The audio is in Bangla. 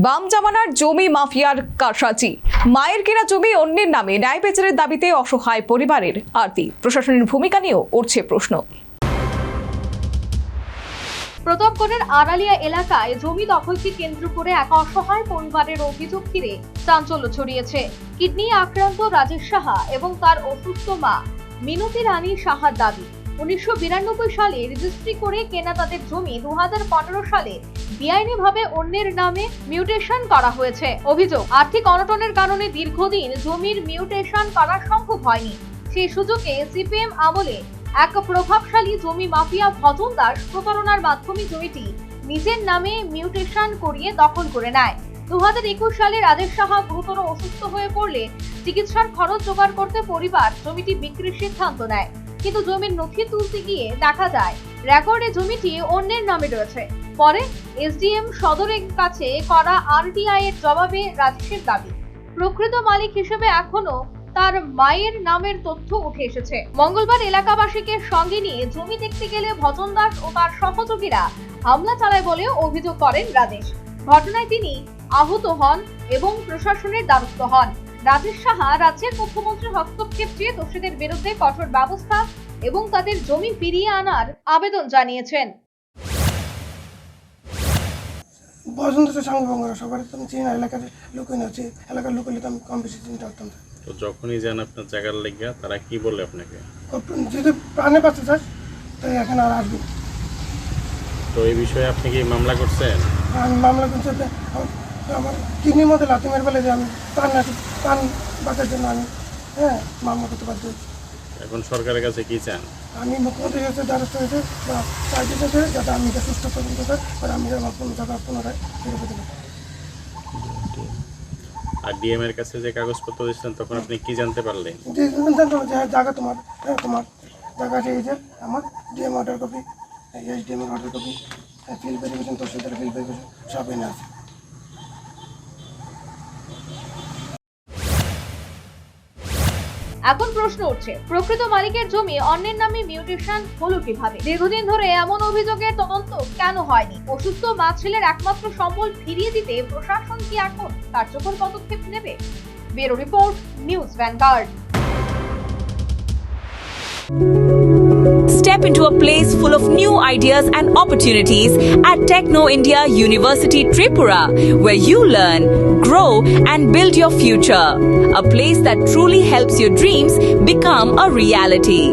বাম জামানার জমি মাফিয়ার কারসাজি, মায়ের কেনা জমি অন্যের নামে ন্যায় বিচারের দাবিতে অসহায় পরিবারের আরতি। প্রশাসনের ভূমিকা নিয়েও উঠছে প্রশ্ন। প্রতাপগড়ের আড়ালিয়া এলাকায় জমি দখলকে কেন্দ্র করে এক অসহায় পরিবারের অভিযোগ ঘিরে চাঞ্চল্য ছড়িয়েছে। কিডনি আক্রান্ত রাজেশ সাহা এবং তার অসুস্থ মা মিনতি রানী সাহার দাবি, 1992 সালে রেজিস্ট্রি করে কেনা তাদের জমি 2015 সালে বেআইনিভাবে অন্যের নামে মিউটেশন করা হয়েছে। অভিযোগ, আর্থিক অনটনের কারণে দীর্ঘদিন জমির মিউটেশন করা সম্ভব হয়নি। সেই সুযোগে সিপিএম আমলে এক প্রভাবশালী জমি মাফিয়া ভজন দাস প্রতারণার মাধ্যমে জমিটি নিজের নামে মিউটেশন করিয়ে দখল করে নেয়। 2021 সালে রাজেশ সাহা গুরুতর অসুস্থ হয়ে পড়লে চিকিৎসার খরচ জোগাড় করতে পরিবার জমিটি বিক্রির সিদ্ধান্ত নেয়। কিন্তু জমির নথি তুলতে গিয়ে দেখা যায় রেকর্ডে জমিটি অন্যের নামে রয়েছে। পরে এসডিএম সদরের কাছে করা আরটিআই এর জবাবে রাজেশের দাবি, প্রকৃত মালিক হিসেবে এখনো তার মায়ের নামের তথ্য উঠে এসেছে। মঙ্গলবার এলাকাবাসীকে সঙ্গে নিয়ে জমি দেখতে গেলে ভজন দাস ও তার সহযোগীরা হামলা চালায় বলেও অভিযোগ করেন রাজেশ। ঘটনায় তিনি আহত হন এবং প্রশাসনের দ্বারস্থ হন। রাজেশ সাহা রাজ্যের মুখ্যমন্ত্রীর হস্তক্ষেপ চেয়ে দোষীদের বিরুদ্ধে কঠোর ব্যবস্থা এবং তাদের জমি ফিরিয়ে আনার আবেদন জানিয়েছেন। তো যখনই যান আপনার জায়গার লেগে তারা কি বলে আপনাকে? যদি প্রাণে বাঁচতে চাস তাই এখন আর আসবো। তো এই বিষয়ে আপনি কি মামলা করছেন? আমি মামলা করছি, আমার কিডনির মধ্যে লাথি মেরে ফেলে যে আমি প্রাণ বাঁচার জন্য আমি মামলা করতে বাধ্য হয়েছি। এখন সরকারের কাছে কি চান? আমি মুখ্যমন্ত্রীর কাছে দ্বারস্থ হয়েছে বা চাইতেছে যাতে আমি এটা সুস্থ তদন্ত চাই আর আমি আমার কোনো জায়গা পুনরায় ফিরে পেতে পারি। আর ডিএম এর কাছে যে কাগজপত্র দিচ্ছেন তখন আপনি কি জানতে পারলেন? জানতাম যে জায়গা তোমার জায়গা আছে, এই যে আমার ডিএম অর্ডার কপি, এসডিএম এর order copy, field verification, তহসিলদার field verification সব এনে আছে। এখন প্রশ্ন উঠছে, প্রকৃত মালিকের জমি অন্যের নামে মিউটেশন হলো কিভাবে? দীর্ঘদিন ধরে এমন অভিযোগের তদন্ত কেন হয়নি? অসুস্থ মা ছেলের একমাত্র সম্বল ফিরিয়ে দিতে প্রশাসন কি এখন কার্যকর পদক্ষেপ নেবে? Bureau report, news vanguard. Step into a place full of new ideas and opportunities at Techno India University Tripura, where you learn, grow and build your future. A place that truly helps your dreams become a reality.